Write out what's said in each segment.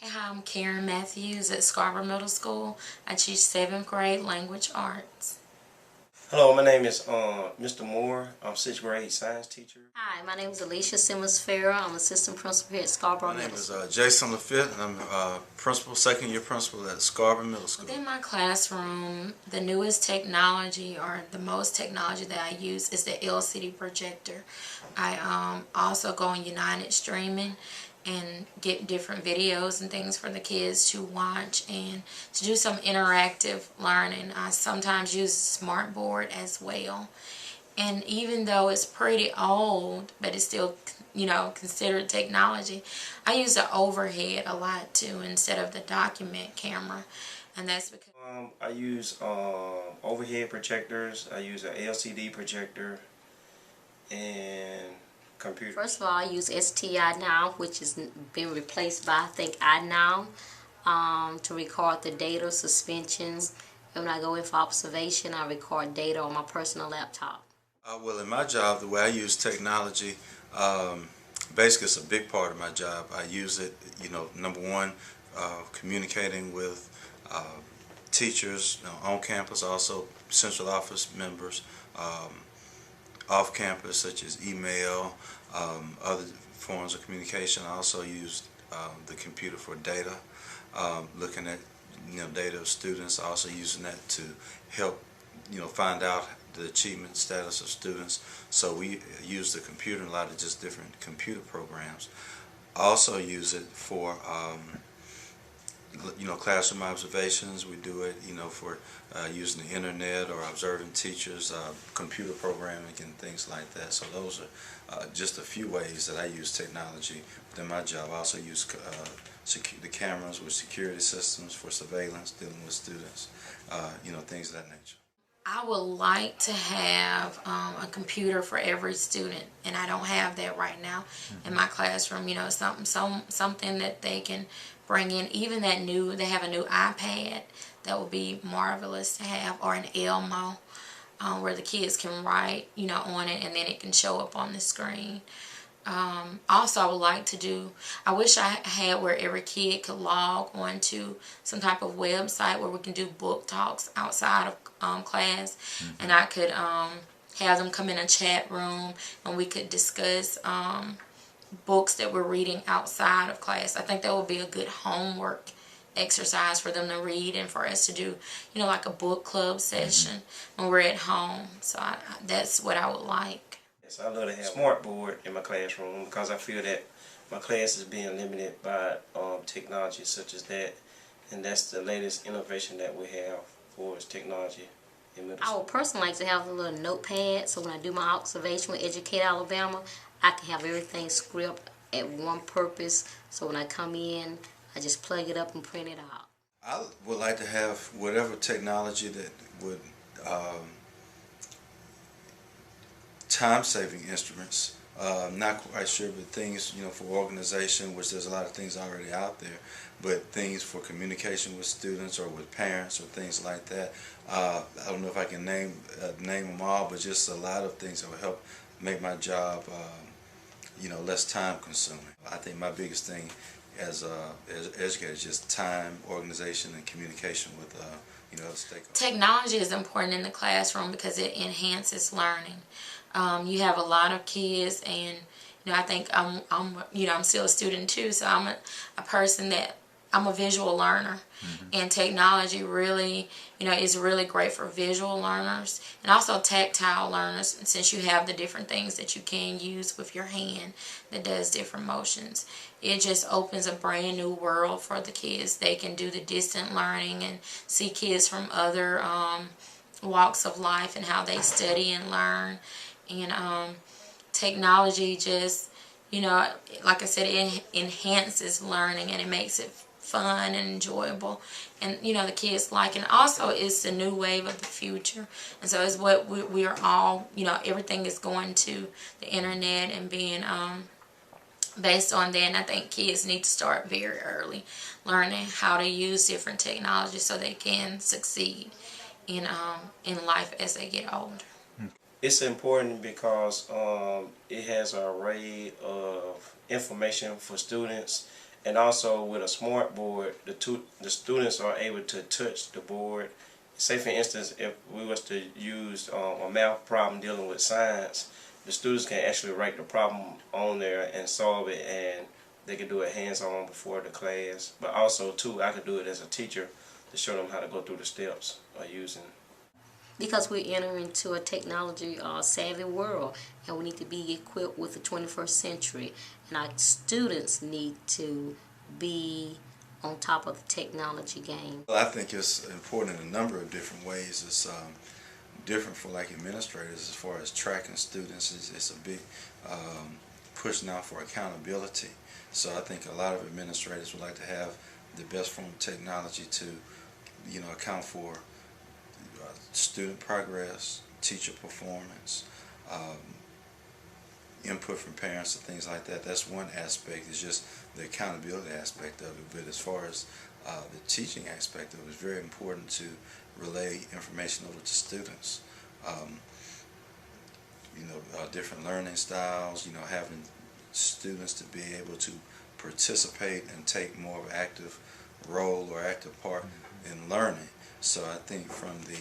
Hi, I'm Karen Matthews at Scarborough Middle School. I teach 7th grade language arts. Hello, my name is Mr. Moore. I'm 6th grade science teacher. Hi, my name is Alicia Simmons Farrell. I'm assistant principal here at Scarborough My name Middle is School. Jason Lafitte, and I'm principal, second-year principal at Scarborough Middle School. Within my classroom, the newest technology or the most technology that I use is the LCD projector. I also go on United Streaming and get different videos and things for the kids to watch and to do some interactive learning. I sometimes use smart board as well. And even though it's pretty old, but it's still, considered technology, I use the overhead a lot too instead of the document camera. And that's because I use overhead projectors. I use an LCD projector and computer. First of all, I use STI now, which has been replaced by, I think, iNow, to record the data suspensions. And when I go in for observation, I record data on my personal laptop. Well, in my job, the way I use technology, basically it's a big part of my job. I use it, number one, communicating with teachers on campus, also central office members, off campus, such as email, other forms of communication. I also use the computer for data, looking at data of students, also using that to help find out the achievement status of students. So we use the computer in a lot of just different computer programs. I also use it for classroom observations. We do it for using the internet or observing teachers, computer programming and things like that. So those are just a few ways that I use technology within my job. I also use the cameras with security systems for surveillance, dealing with students, things of that nature. I would like to have a computer for every student, and I don't have that right now in my classroom. Something that they can bring in. Even they have a new iPad that would be marvelous to have, or an Elmo where the kids can write, on it, and then it can show up on the screen. Also, I would like to I wish I had where every kid could log on to some type of website where we can do book talks outside of class, and I could have them come in a chat room and we could discuss books that we're reading outside of class. I think that would be a good homework exercise for them to read and for us to do, like a book club session when we're at home. So that's what I would like. Yes, I love to have a smart board in my classroom because I feel that my class is being limited by technology such as that, and that's the latest innovation that we have for technology in middle school. I would personally like to have a little notepad, so when I do my observation with Educate Alabama, I can have everything scripted at one purpose, so when I come in, I just plug it up and print it out. I would like to have whatever technology that would time-saving instruments. Not quite sure, but things for organization, which there's a lot of things already out there, but things for communication with students or with parents or things like that. I don't know if I can name them all, but just a lot of things that will help make my job less time-consuming. I think my biggest thing as educator is just time, organization, and communication with other stakeholders. Technology is important in the classroom because it enhances learning. You have a lot of kids, and I think I'm still a student too, so I'm a person that I'm a visual learner, and technology really is really great for visual learners and also tactile learners, since you have the different things that you can use with your hand that does different motions. It just opens a brand new world for the kids. They can do the distant learning and see kids from other walks of life and how they study and learn. And technology just, like I said, it enhances learning and it makes it fun and enjoyable, and the kids like it. And also, it's the new wave of the future, and so it's what we are all, everything is going to the internet and being based on that. And I think kids need to start very early learning how to use different technologies so they can succeed in life as they get older. It's important because it has an array of information for students, And also with a smart board, the students are able to touch the board. Say for instance, if we was to use a math problem dealing with science, the students can actually write the problem on there and solve it, and they can do it hands-on before the class. But also too, I could do it as a teacher to show them how to go through the steps of using. Because we're entering into a technology savvy world, and we need to be equipped with the 21st century, and our students need to be on top of the technology game. Well, I think it's important in a number of different ways. It's different for like administrators as far as tracking students. It's a big push now for accountability. So I think a lot of administrators would like to have the best form of technology to, account for student progress, teacher performance, input from parents and things like that. That's one aspect. It's just the accountability aspect of it. But as far as the teaching aspect of it, it's very important to relay information over to students. Different learning styles, having students to be able to participate and take more of an active role or active part in learning. So I think from the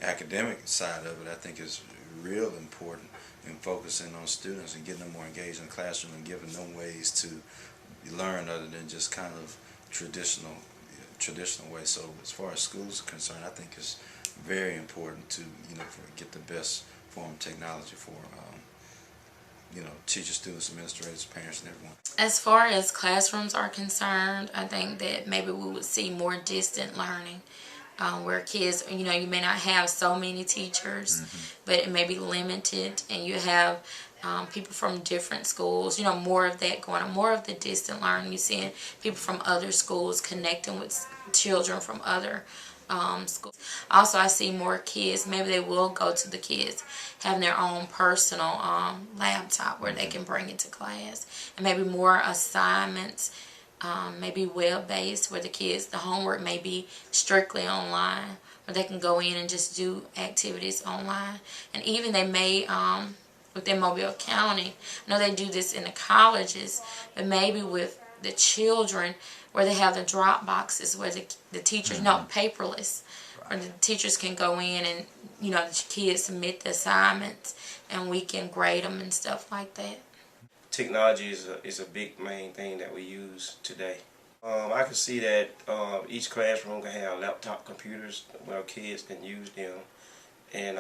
academic side of it, I think is real important in focusing on students and getting them more engaged in the classroom and giving them ways to learn other than just kind of traditional ways. So as far as schools are concerned, I think it's very important to get the best form of technology for teachers, students, administrators, parents, and everyone. As far as classrooms are concerned, I think that maybe we would see more distant learning, where kids, you may not have so many teachers, but it may be limited, and you have people from different schools, more of that going on, more of the distant learning. You're seeing people from other schools connecting with children from other schools. Also, I see more kids, maybe they will go to the kids having their own personal laptop where they can bring it to class, and maybe more assignments, maybe web-based, where the homework may be strictly online, where they can go in and just do activities online. And even they may, within Mobile County, I know they do this in the colleges, but maybe with the children, where they have the drop boxes where the teachers, paperless, where the teachers can go in and, the kids submit the assignments and we can grade them and stuff like that. Technology is a big main thing that we use today. I can see that each classroom can have laptop computers where kids can use them. And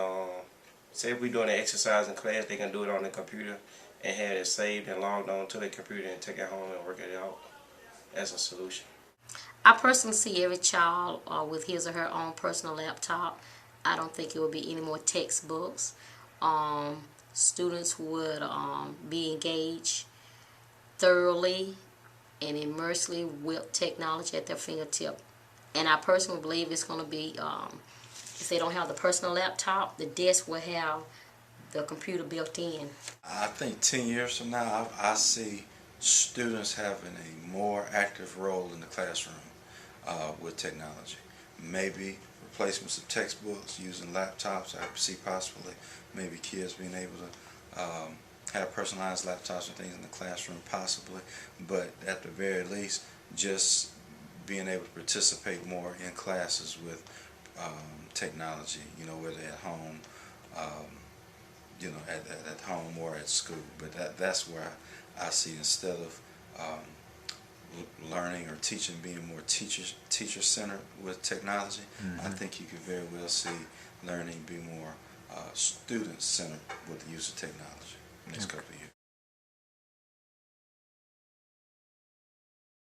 say if we're doing an exercise in class, they can do it on the computer and have it saved and logged on to the computer and take it home and work it out as a solution. I personally see every child with his or her own personal laptop. I don't think it would be any more textbooks. Students would be engaged thoroughly and immersively with technology at their fingertip. And I personally believe it's going to be, if they don't have the personal laptop, the desk will have the computer built in. I think 10 years from now, I see students having a more active role in the classroom with technology. Maybe replacements of textbooks, using laptops. I see possibly maybe kids being able to have personalized laptops and things in the classroom, possibly. But at the very least, just being able to participate more in classes with technology, whether at home, at home or at school. But that's where I see, instead of learning or teaching being more teacher-centered with technology, I think you could very well see learning be more student-centered with the use of technology in the next couple of years.